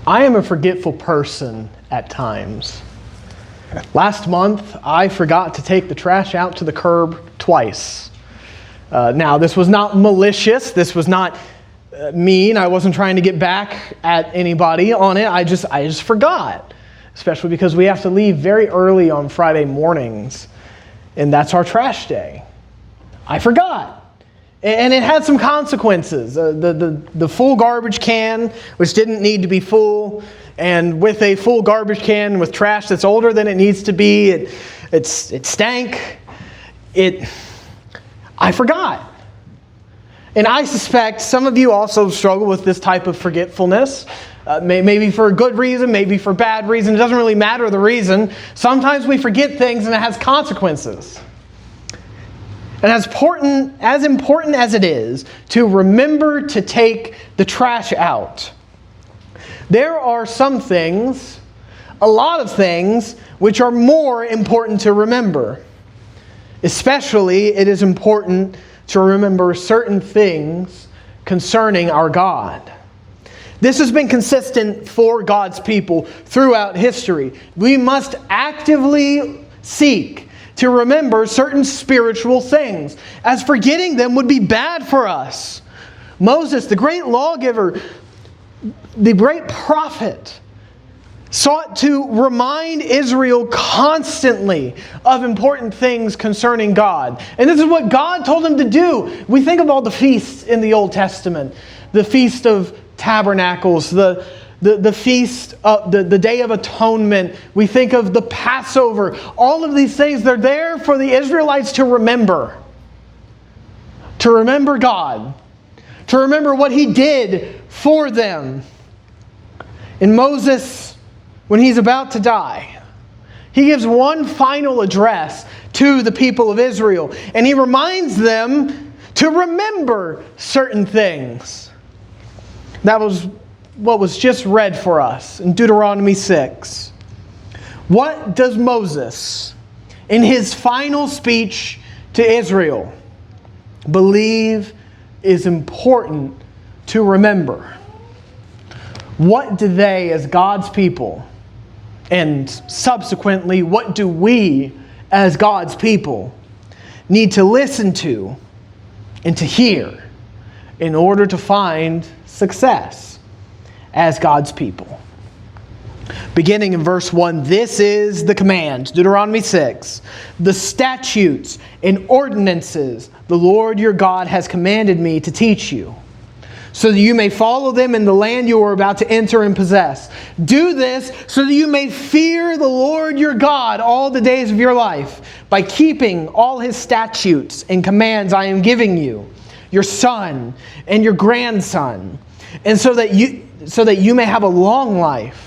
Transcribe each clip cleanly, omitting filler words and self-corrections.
I am a forgetful person at times. Last month, I forgot to take the trash out to the curb twice. Now, this was not malicious. This was not mean. I wasn't trying to get back at anybody on it. I just forgot, especially because we have to leave very early on Friday mornings, and that's our trash day. I forgot. And it had some consequences. The full garbage can, which didn't need to be full, and with a full garbage can with trash that's older than it needs to be, it stank. I forgot. And I suspect some of you also struggle with this type of forgetfulness. Maybe for a good reason, maybe for bad reason. It doesn't really matter the reason. Sometimes we forget things and it has consequences. And as important as it is to remember to take the trash out, there are some things, a lot of things, which are more important to remember. Especially, it is important to remember certain things concerning our God. This has been consistent for God's people throughout history. We must actively seek to remember certain spiritual things, as forgetting them would be bad for us. Moses, the great lawgiver, the great prophet, sought to remind Israel constantly of important things concerning God. And this is what God told him to do. We think of all the feasts in the Old Testament. The Feast of Tabernacles, the feast, the Day of Atonement. We think of the Passover. All of these things, they're there for the Israelites to remember. To remember God. To remember what He did for them. And Moses, when he's about to die, he gives one final address to the people of Israel. And he reminds them to remember certain things. That was what was just read for us in Deuteronomy 6. What does Moses, in his final speech to Israel, believe is important to remember? What do they, as God's people, and subsequently, what do we, as God's people, need to listen to and to hear in order to find success as God's people? Beginning in verse 1, this is the command, Deuteronomy 6, the statutes and ordinances the Lord your God has commanded me to teach you, so that you may follow them in the land you are about to enter and possess. Do this so that you may fear the Lord your God all the days of your life, by keeping all His statutes and commands I am giving you, your son and your grandson, and so that you may have a long life.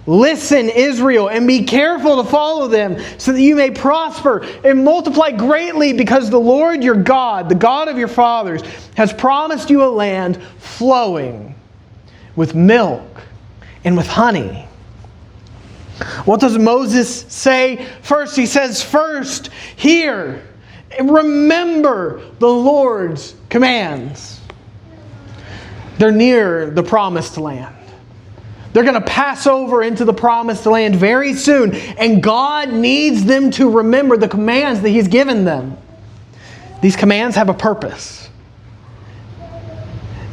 Listen, Israel, and be careful to follow them, so that you may prosper and multiply greatly, because the Lord your God, the God of your fathers, has promised you a land flowing with milk and with honey. What does Moses say first? He says, first, hear and remember the Lord's commands. They're near the promised land. They're going to pass over into the promised land very soon. And God needs them to remember the commands that He's given them. These commands have a purpose.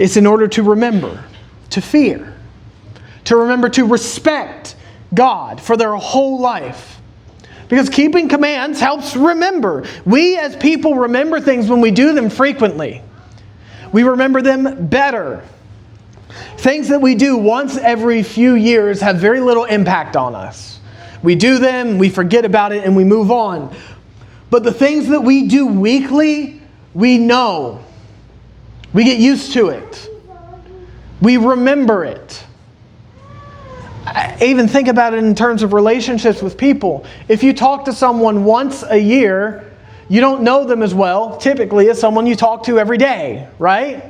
It's in order to remember, to fear, to remember to respect God for their whole life. Because keeping commands helps remember. We as people remember things when we do them frequently. We remember them better. Things that we do once every few years have very little impact on us. We do them, we forget about it, and we move on. But the things that we do weekly, we know. We get used to it. We remember it. I even think about it in terms of relationships with people. If you talk to someone once a year, you don't know them as well, typically, as someone you talk to every day, right?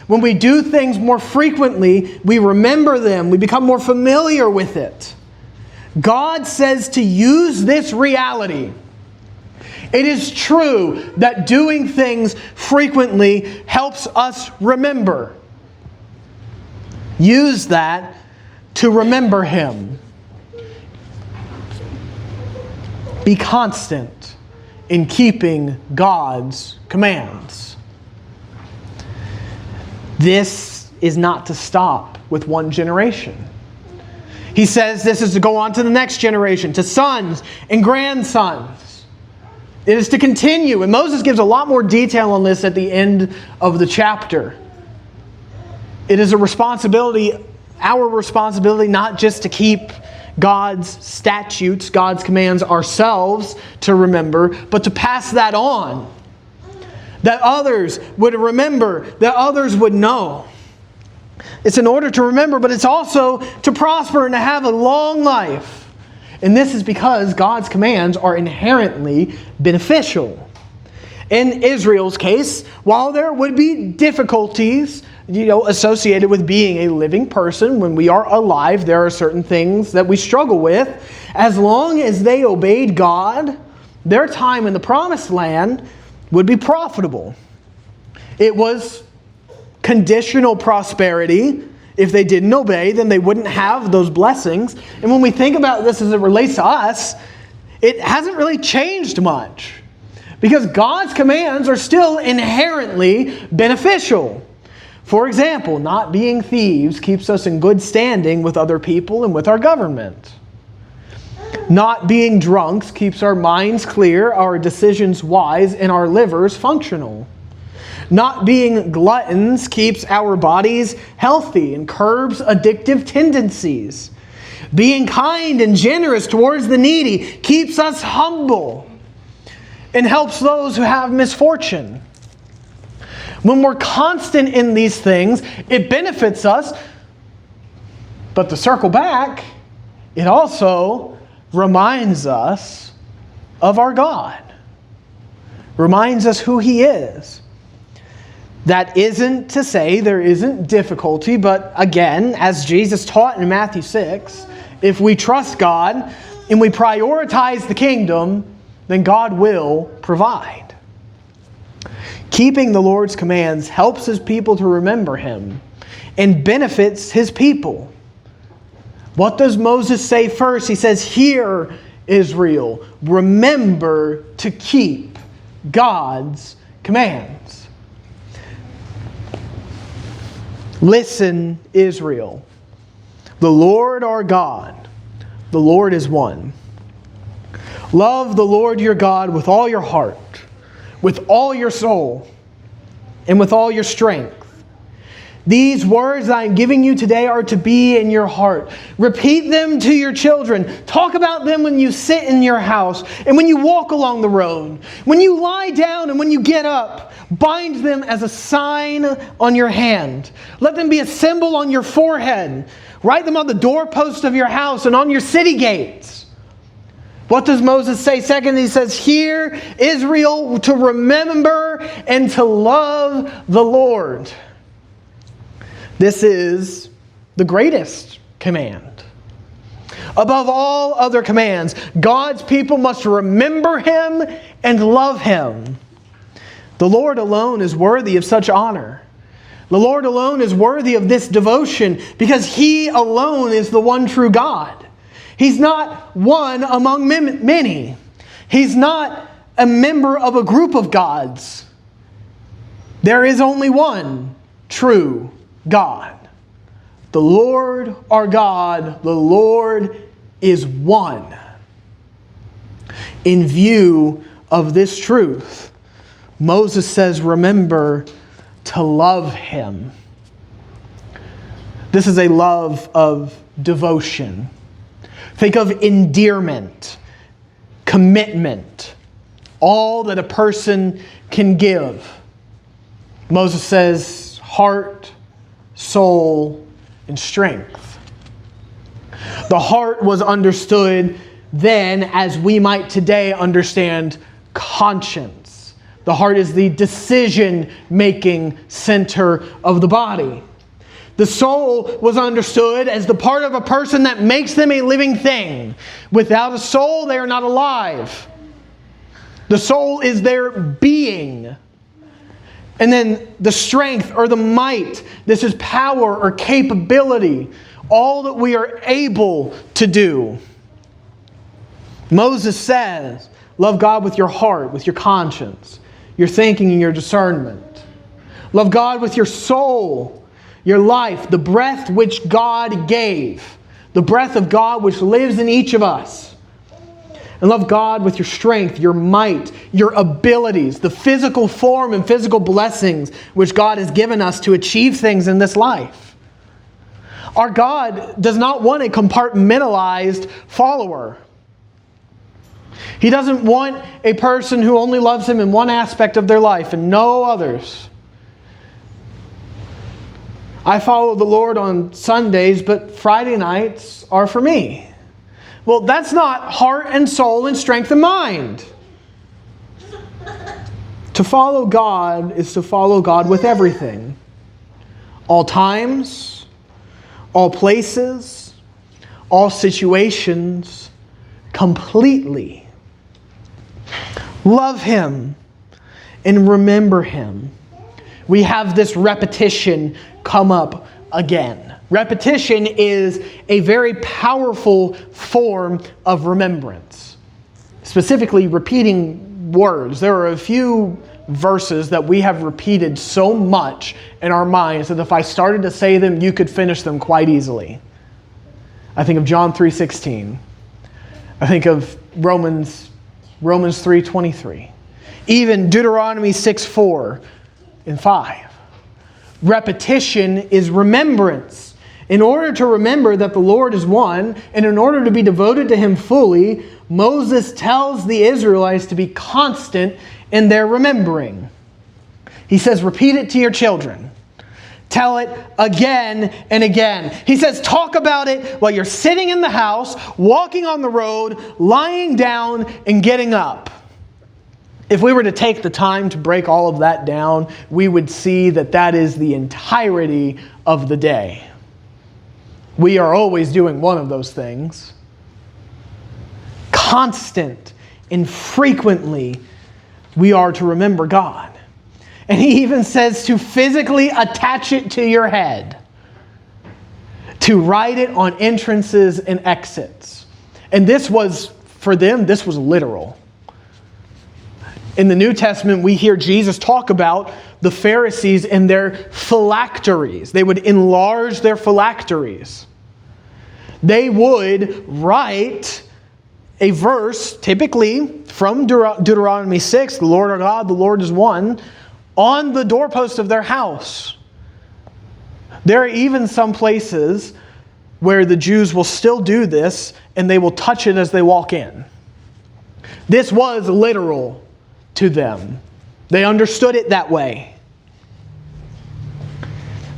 When we do things more frequently, we remember them. We become more familiar with it. God says to use this reality. It is true that doing things frequently helps us remember. Use that to remember Him. Be constant in keeping God's commands. This is not to stop with one generation. He says this is to go on to the next generation, to sons and grandsons. It is to continue. And Moses gives a lot more detail on this at the end of the chapter. It is a responsibility, our responsibility, not just to keep God's statutes, God's commands ourselves to remember, but to pass that on. That others would remember, that others would know. It's in order to remember, but it's also to prosper and to have a long life. And this is because God's commands are inherently beneficial. In Israel's case, while there would be difficulties, associated with being a living person, when we are alive, there are certain things that we struggle with. As long as they obeyed God, their time in the promised land would be profitable. It was conditional prosperity. If they didn't obey, then they wouldn't have those blessings. And when we think about this as it relates to us, it hasn't really changed much. Because God's commands are still inherently beneficial. For example, not being thieves keeps us in good standing with other people and with our government. Not being drunks keeps our minds clear, our decisions wise, and our livers functional. Not being gluttons keeps our bodies healthy and curbs addictive tendencies. Being kind and generous towards the needy keeps us humble and helps those who have misfortune. When we're constant in these things, it benefits us. But to circle back, it also reminds us of our God. Reminds us who He is. That isn't to say there isn't difficulty, but again, as Jesus taught in Matthew 6, if we trust God and we prioritize the kingdom, then God will provide. Keeping the Lord's commands helps His people to remember Him and benefits His people. What does Moses say first? He says, "Hear, Israel, remember to keep God's commands." Listen, Israel, the Lord our God, the Lord is one. Love the Lord your God with all your heart, with all your soul, and with all your strength. These words I am giving you today are to be in your heart. Repeat them to your children. Talk about them when you sit in your house and when you walk along the road. When you lie down and when you get up, bind them as a sign on your hand. Let them be a symbol on your forehead. Write them on the doorpost of your house and on your city gates. What does Moses say second? He says, "Hear, Israel, to remember and to love the Lord." This is the greatest command. Above all other commands, God's people must remember Him and love Him. The Lord alone is worthy of such honor. The Lord alone is worthy of this devotion because He alone is the one true God. He's not one among many. He's not a member of a group of gods. There is only one true God. The Lord our God, the Lord is one. In view of this truth, Moses says, remember to love Him. This is a love of devotion. Think of endearment, commitment, all that a person can give. Moses says heart, soul, and strength. The heart was understood then as we might today understand conscience. The heart is the decision-making center of the body. The soul was understood as the part of a person that makes them a living thing. Without a soul, they are not alive. The soul is their being. And then the strength or the might, this is power or capability all that we are able to do. Moses says, love God with your heart, with your conscience, your thinking and your discernment. Love God with your soul, your life, the breath which God gave, the breath of God which lives in each of us. And love God with your strength, your might, your abilities, the physical form and physical blessings which God has given us to achieve things in this life. Our God does not want a compartmentalized follower. He doesn't want a person who only loves Him in one aspect of their life and no others. I follow the Lord on Sundays, but Friday nights are for me. Well, that's not heart and soul and strength of mind. To follow God is to follow God with everything. All times, all places, all situations, completely. Love Him and remember Him. We have this repetition come up again. Repetition is a very powerful form of remembrance. Specifically, repeating words. There are a few verses that we have repeated so much in our minds that if I started to say them, you could finish them quite easily. I think of John 3:16. I think of Romans 3:23. Even Deuteronomy 6:4 and 5. Repetition is remembrance. In order to remember that the Lord is one, and in order to be devoted to Him fully, Moses tells the Israelites to be constant in their remembering. He says, repeat it to your children. Tell it again and again. He says, talk about it while you're sitting in the house, walking on the road, lying down, and getting up. If we were to take the time to break all of that down, we would see that that is the entirety of the day. We are always doing one of those things. Constant and frequently, we are to remember God. And He even says to physically attach it to your head. To write it on entrances and exits. And this was, for them, this was literal. In the New Testament, we hear Jesus talk about the Pharisees and their phylacteries. They would enlarge their phylacteries. They would write a verse, typically from Deuteronomy 6, the Lord our God, the Lord is one, on the doorpost of their house. There are even some places where the Jews will still do this, and they will touch it as they walk in. This was literal to them. They understood it that way.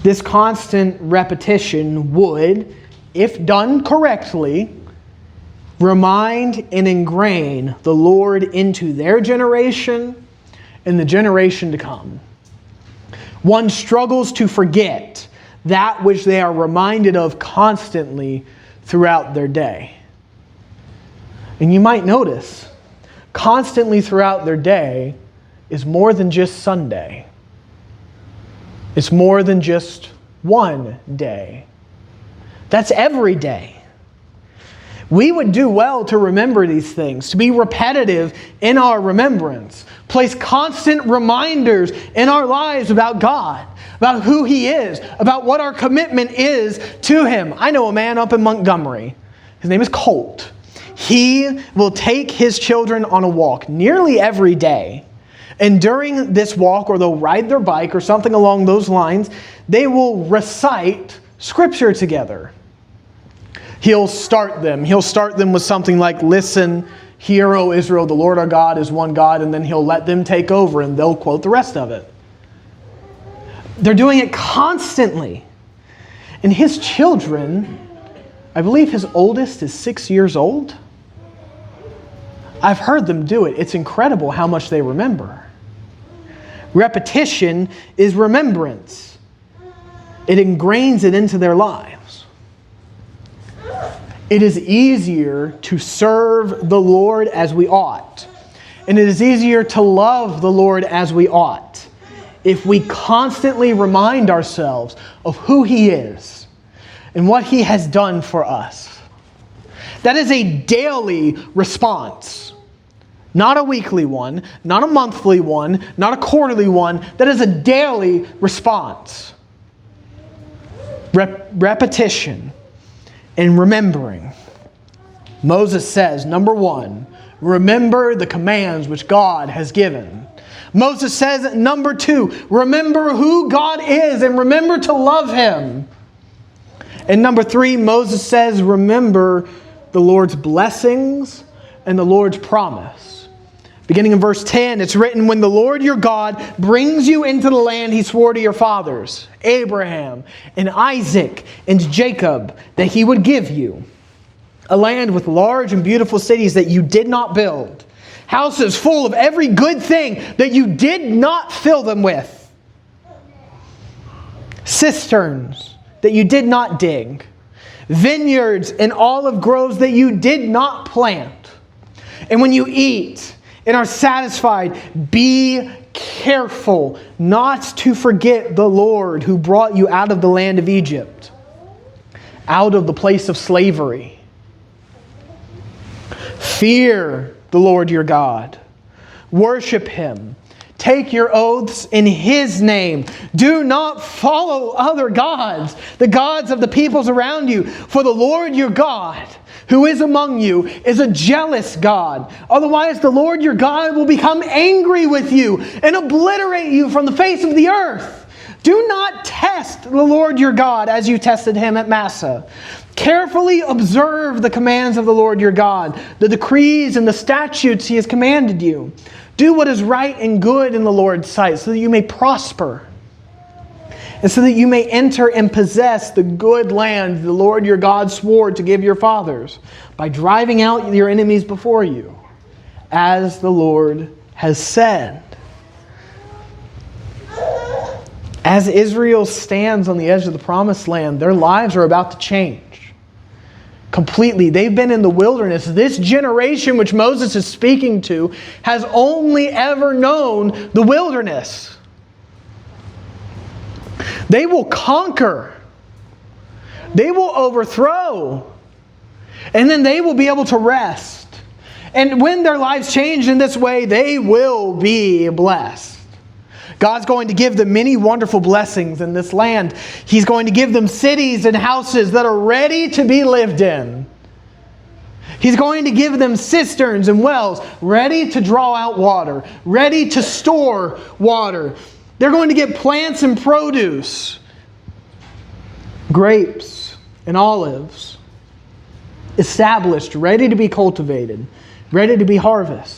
This constant repetition would, if done correctly, remind and ingrain the Lord into their generation and the generation to come. One struggles to forget that which they are reminded of constantly throughout their day. And you might notice, constantly throughout their day is more than just Sunday. It's more than just one day. That's every day. We would do well to remember these things, to be repetitive in our remembrance. Place constant reminders in our lives about God, about who He is, about what our commitment is to Him. I know a man up in Montgomery. His name is Colt. He will take his children on a walk nearly every day. And during this walk, or they'll ride their bike or something along those lines, they will recite Scripture together. He'll start them with something like, listen, hear, O Israel, the Lord our God is one God, and then He'll let them take over and they'll quote the rest of it. They're doing it constantly. And his children, I believe his oldest is 6 years old. I've heard them do it. It's incredible how much they remember. Repetition is remembrance. It ingrains it into their lives. It is easier to serve the Lord as we ought. And it is easier to love the Lord as we ought if we constantly remind ourselves of who He is. and what He has done for us. That is a daily response. Not a weekly one, not a monthly one, not a quarterly one. That is a daily response. Repetition and remembering. Moses says, number 1, remember the commands which God has given. Moses says, number 2, remember who God is and remember to love Him. And number 3, Moses says, remember the Lord's blessings and the Lord's promise. Beginning in verse 10, it's written, when the Lord your God brings you into the land He swore to your fathers, Abraham and Isaac and Jacob, that He would give you, a land with large and beautiful cities that you did not build, houses full of every good thing that you did not fill them with, cisterns that you did not dig, vineyards and olive groves that you did not plant. And when you eat and are satisfied, be careful not to forget the Lord who brought you out of the land of Egypt, out of the place of slavery. Fear the Lord your God. Worship Him. Take your oaths in His name. Do not follow other gods, the gods of the peoples around you. For the Lord your God, who is among you, is a jealous God. Otherwise, the Lord your God will become angry with you and obliterate you from the face of the earth. Do not test the Lord your God as you tested Him at Massah. Carefully observe the commands of the Lord your God, the decrees and the statutes He has commanded you. Do what is right and good in the Lord's sight, so that you may prosper, and so that you may enter and possess the good land the Lord your God swore to give your fathers, by driving out your enemies before you, as the Lord has said. As Israel stands on the edge of the promised land, their lives are about to change completely. They've been in the wilderness. This generation which Moses is speaking to has only ever known the wilderness. They will conquer. They will overthrow. And then they will be able to rest. And when their lives change in this way, they will be blessed. God's going to give them many wonderful blessings in this land. He's going to give them cities and houses that are ready to be lived in. He's going to give them cisterns and wells ready to draw out water, ready to store water. They're going to get plants and produce, grapes and olives, established, ready to be cultivated, ready to be harvested.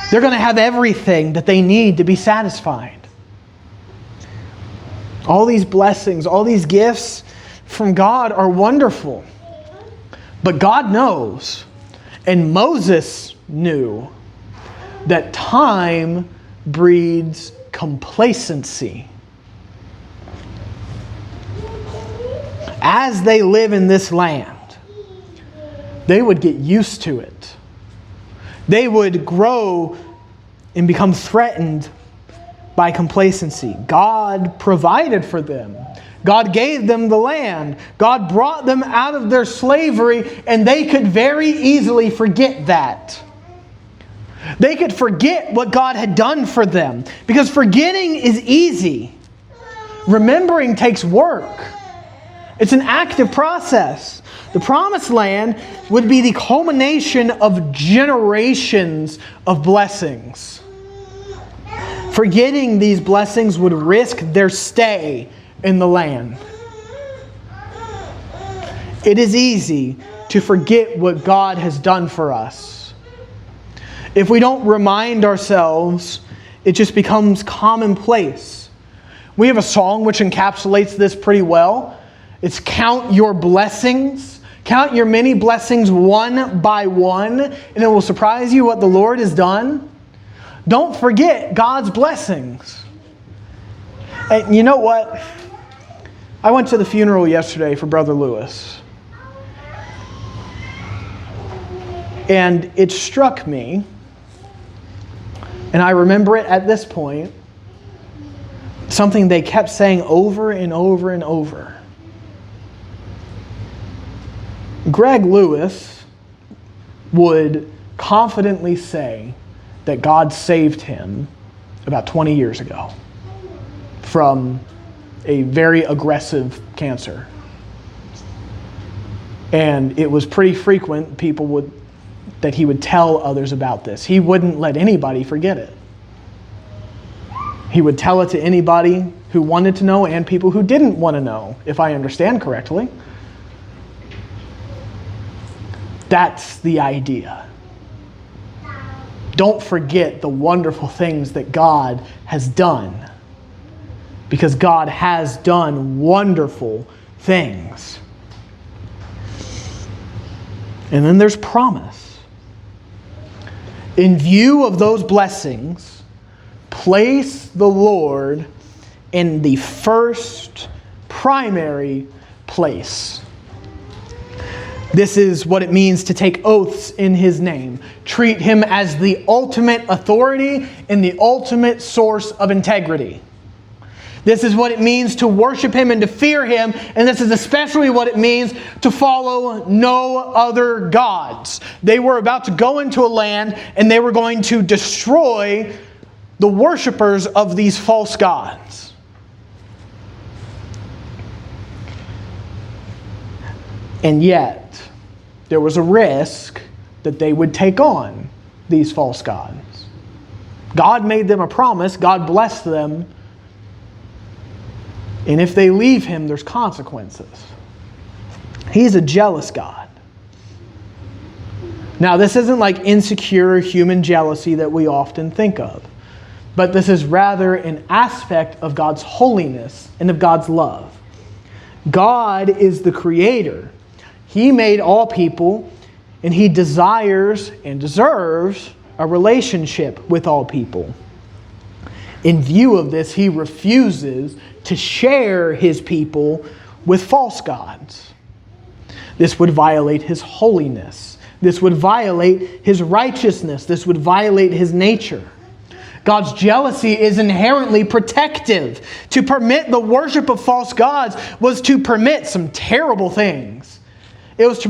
They're going to have everything that they need to be satisfied. All these blessings, all these gifts from God are wonderful. But God knows, and Moses knew, that time breeds complacency. As they live in this land, they would get used to it. They would grow and become threatened by complacency. God provided for them. God gave them the land. God brought them out of their slavery, and they could very easily forget that. They could forget what God had done for them, because forgetting is easy. Remembering takes work. It's an active process. The promised land would be the culmination of generations of blessings. Forgetting these blessings would risk their stay in the land. It is easy to forget what God has done for us. If we don't remind ourselves, it just becomes commonplace. We have a song which encapsulates this pretty well. It's "Count Your Blessings." Count your many blessings one by one, and it will surprise you what the Lord has done. Don't forget God's blessings. And you know what? I went to the funeral yesterday for Brother Lewis. And it struck me, and I remember it at this point, something they kept saying over and over and over. Greg Lewis would confidently say that God saved him about 20 years ago from a very aggressive cancer. And it was pretty frequent that he would tell others about this. He wouldn't let anybody forget it. He would tell it to anybody who wanted to know and people who didn't want to know, if I understand correctly. That's the idea. Don't forget the wonderful things that God has done, because God has done wonderful things. And then there's promise. In view of those blessings, place the Lord in the first primary place. This is what it means to take oaths in His name. Treat Him as the ultimate authority and the ultimate source of integrity. This is what it means to worship Him and to fear Him, and this is especially what it means to follow no other gods. They were about to go into a land and they were going to destroy the worshipers of these false gods. And yet, there was a risk that they would take on these false gods. God made them a promise. God blessed them. And if they leave Him, there's consequences. He's a jealous God. Now, this isn't like insecure human jealousy that we often think of, but this is rather an aspect of God's holiness and of God's love. God is the Creator. He made all people, and He desires and deserves a relationship with all people. In view of this, He refuses to share His people with false gods. This would violate His holiness. This would violate His righteousness. This would violate His nature. God's jealousy is inherently protective. To permit the worship of false gods was to permit some terrible things. It was to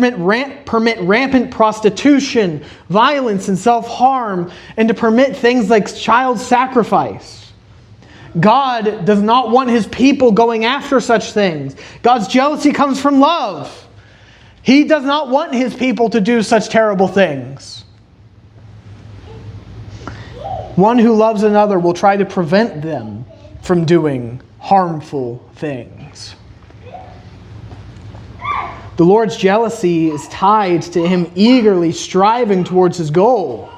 permit rampant prostitution, violence, and self-harm, and to permit things like child sacrifice. God does not want His people going after such things. God's jealousy comes from love. He does not want His people to do such terrible things. One who loves another will try to prevent them from doing harmful things. The Lord's jealousy is tied to Him eagerly striving towards His goal.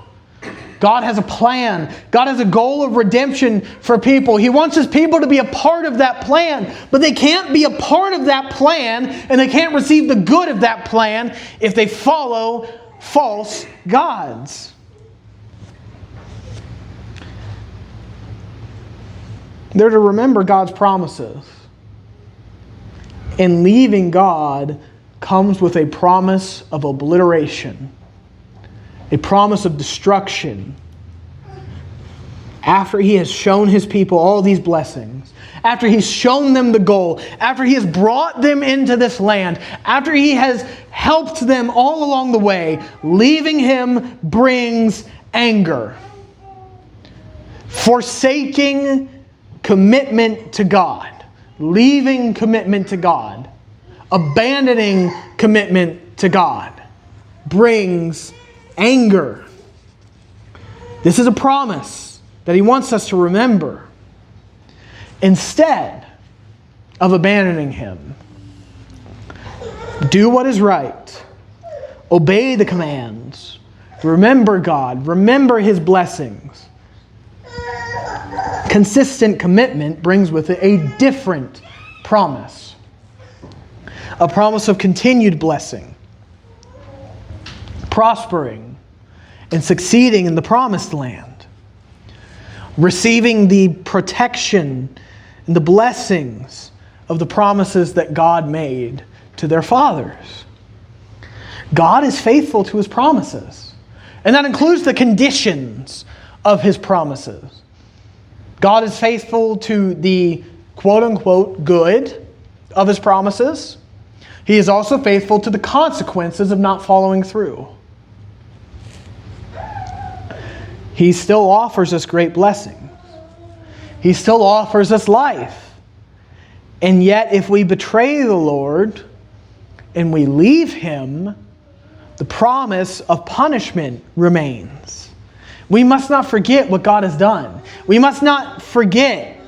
God has a plan. God has a goal of redemption for people. He wants His people to be a part of that plan. But they can't be a part of that plan, and they can't receive the good of that plan if they follow false gods. They're to remember God's promises. And leaving God comes with a promise of obliteration, a promise of destruction. After He has shown His people all these blessings, after He's shown them the goal, after He has brought them into this land, after He has helped them all along the way, leaving Him brings anger. Forsaking commitment to God, leaving commitment to God, abandoning commitment to God brings anger. This is a promise that He wants us to remember. Instead of abandoning Him, do what is right. Obey the commands. Remember God. Remember His blessings. Consistent commitment brings with it a different promise. A promise of continued blessing, prospering, and succeeding in the promised land, receiving the protection and the blessings of the promises that God made to their fathers. God is faithful to His promises, and that includes the conditions of His promises. God is faithful to the quote-unquote good of His promises, He is also faithful to the consequences of not following through. He still offers us great blessings. He still offers us life. And yet, if we betray the Lord and we leave Him, the promise of punishment remains. We must not forget what God has done. We must not forget,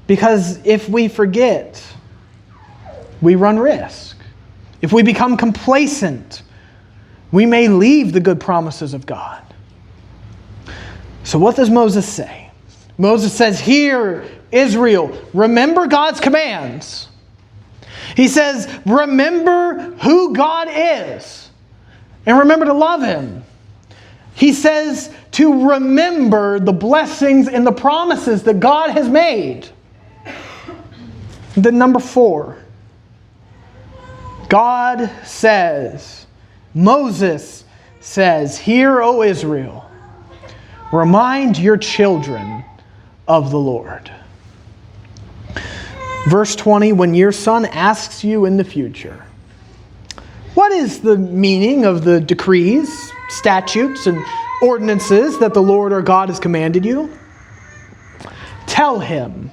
because if we forget, we run risk. If we become complacent, we may leave the good promises of God. So what does Moses say? Moses says, "Hear, Israel, remember God's commands." He says, remember who God is and remember to love Him. He says to remember the blessings and the promises that God has made. Then number 4, God says, Moses says, "Hear, O Israel, remind your children of the Lord." Verse 20, when your son asks you in the future, "What is the meaning of the decrees, statutes, and ordinances that the Lord our God has commanded you?" Tell him,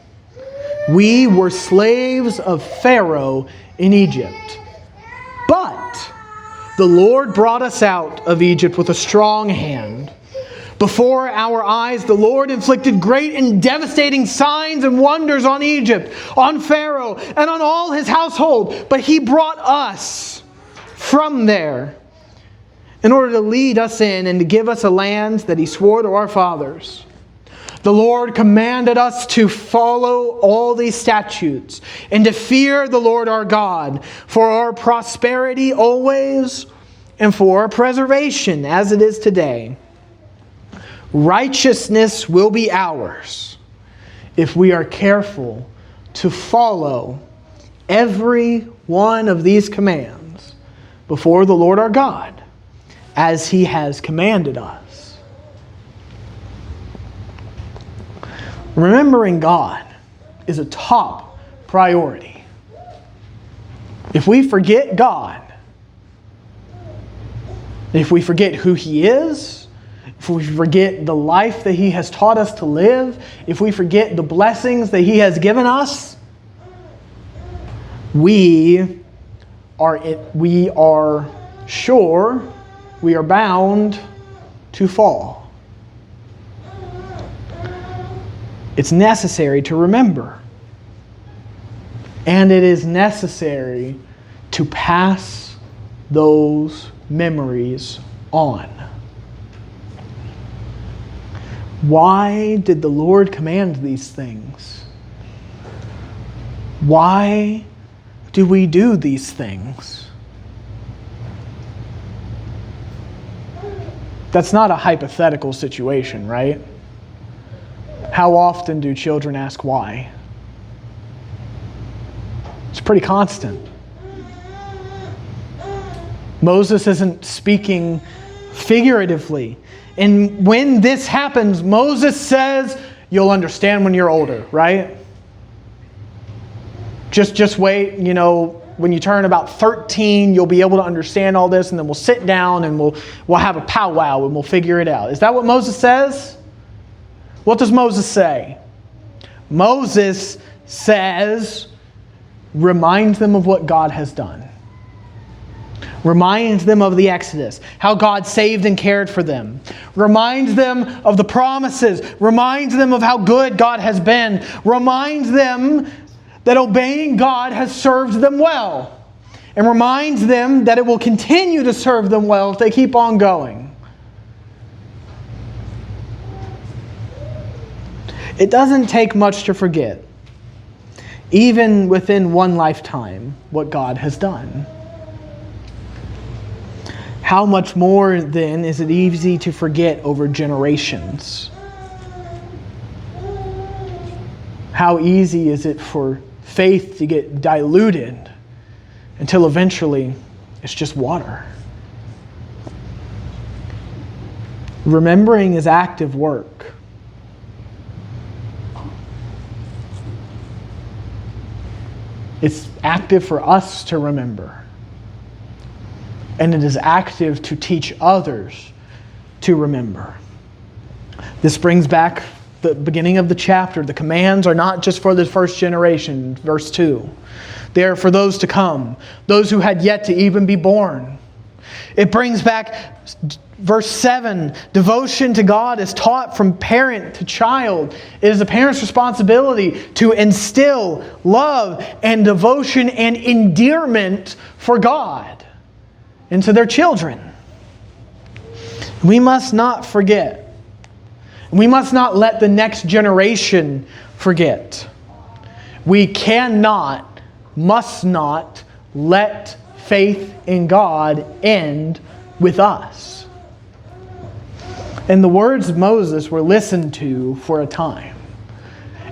"We were slaves of Pharaoh in Egypt. But the Lord brought us out of Egypt with a strong hand. Before our eyes, the Lord inflicted great and devastating signs and wonders on Egypt, on Pharaoh, and on all his household. But He brought us from there in order to lead us in and to give us a land that He swore to our fathers. The Lord commanded us to follow all these statutes and to fear the Lord our God for our prosperity always and for our preservation as it is today. Righteousness will be ours if we are careful to follow every one of these commands before the Lord our God, as He has commanded us." Remembering God is a top priority. If we forget God, if we forget who He is, if we forget the life that He has taught us to live, if we forget the blessings that He has given us, we are sure, we are bound to fall. It's necessary to remember. And it is necessary to pass those memories on. Why did the Lord command these things? Why do we do these things? That's not a hypothetical situation, right? How often do children ask why? It's pretty constant. Moses isn't speaking figuratively. And when this happens, Moses says, "You'll understand when you're older," right? Just wait, when you turn about 13, you'll be able to understand all this, and then we'll sit down and we'll have a powwow and we'll figure it out. Is that what Moses says? What does Moses say? Moses says, remind them of what God has done. Remind them of the Exodus, how God saved and cared for them. Remind them of the promises. Remind them of how good God has been. Remind them that obeying God has served them well. And remind them that it will continue to serve them well if they keep on going. It doesn't take much to forget, even within one lifetime, what God has done. How much more, then, is it easy to forget over generations? How easy is it for faith to get diluted until eventually it's just water? Remembering is active work. It's active for us to remember. And it is active to teach others to remember. This brings back the beginning of the chapter. The commands are not just for the first generation, verse 2. They are for those to come, those who had yet to even be born. It brings back verse 7. Devotion to God is taught from parent to child. It is a parent's responsibility to instill love and devotion and endearment for God into their children. We must not forget. We must not let the next generation forget. We cannot, must not let faith in God end with us. And the words of Moses were listened to for a time.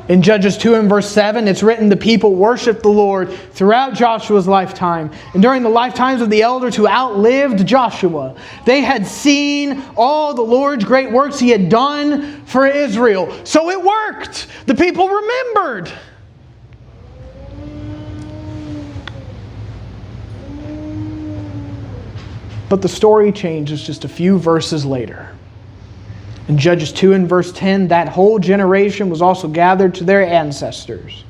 In Judges 2 and verse 7, it's written, the people worshiped the Lord throughout Joshua's lifetime and during the lifetimes of the elders who outlived Joshua. They had seen all the Lord's great works He had done for Israel. So it worked. The people remembered. But the story changes just a few verses later. In Judges 2 and verse 10, that whole generation was also gathered to their ancestors.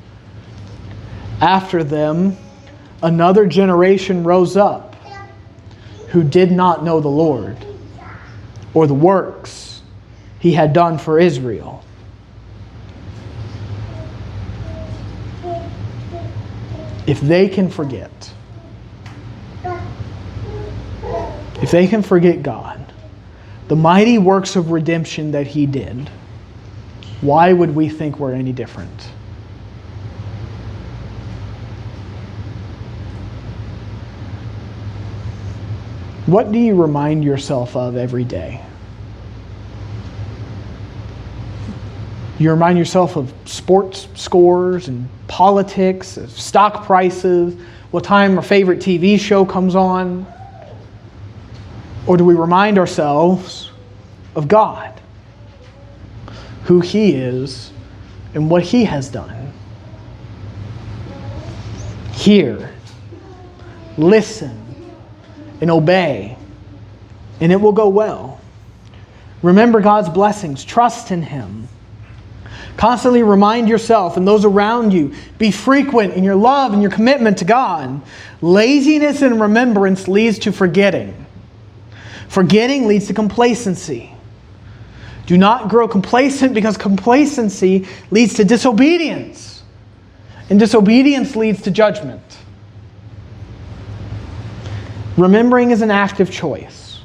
After them, another generation rose up who did not know the Lord or the works He had done for Israel. If they can forget, if they can forget God, the mighty works of redemption that He did, why would we think we're any different? What do you remind yourself of every day? You remind yourself of sports scores and politics, of stock prices, what time our favorite TV show comes on? Or do we remind ourselves of God, who He is, and what He has done? Hear, listen, and obey, and it will go well. Remember God's blessings. Trust in Him. Constantly remind yourself and those around you. Be frequent in your love and your commitment to God. Laziness and remembrance leads to forgetting. Forgetting leads to complacency. Do not grow complacent, because complacency leads to disobedience. And disobedience leads to judgment. Remembering is an active choice.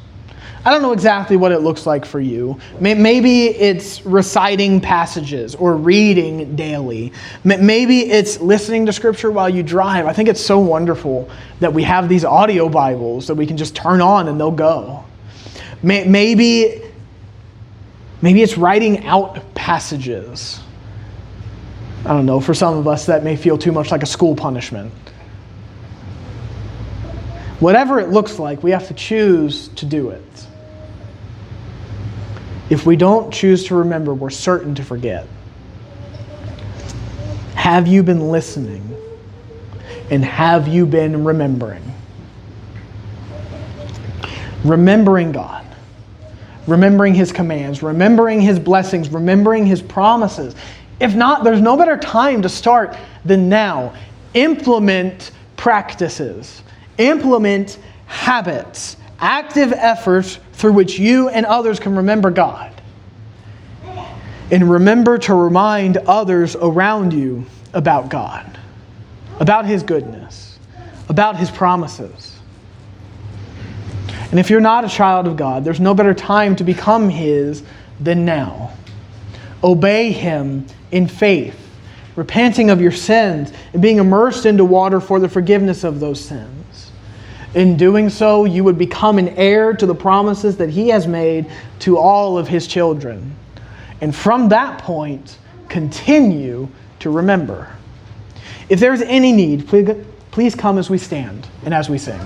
I don't know exactly what it looks like for you. Maybe it's reciting passages or reading daily. Maybe it's listening to Scripture while you drive. I think it's so wonderful that we have these audio Bibles that we can just turn on and they'll go. Maybe it's writing out passages. I don't know, for some of us that may feel too much like a school punishment. Whatever it looks like, we have to choose to do it. If we don't choose to remember, we're certain to forget. Have you been listening? And have you been remembering? Remembering God. Remembering His commands, remembering His blessings, remembering His promises. If not, there's no better time to start than now. Implement practices. Implement habits. Active efforts through which you and others can remember God. And remember to remind others around you about God. About His goodness. About His promises. And if you're not a child of God, there's no better time to become His than now. Obey Him in faith, repenting of your sins, and being immersed into water for the forgiveness of those sins. In doing so, you would become an heir to the promises that He has made to all of His children. And from that point, continue to remember. If there's any need, please come as we stand and as we sing.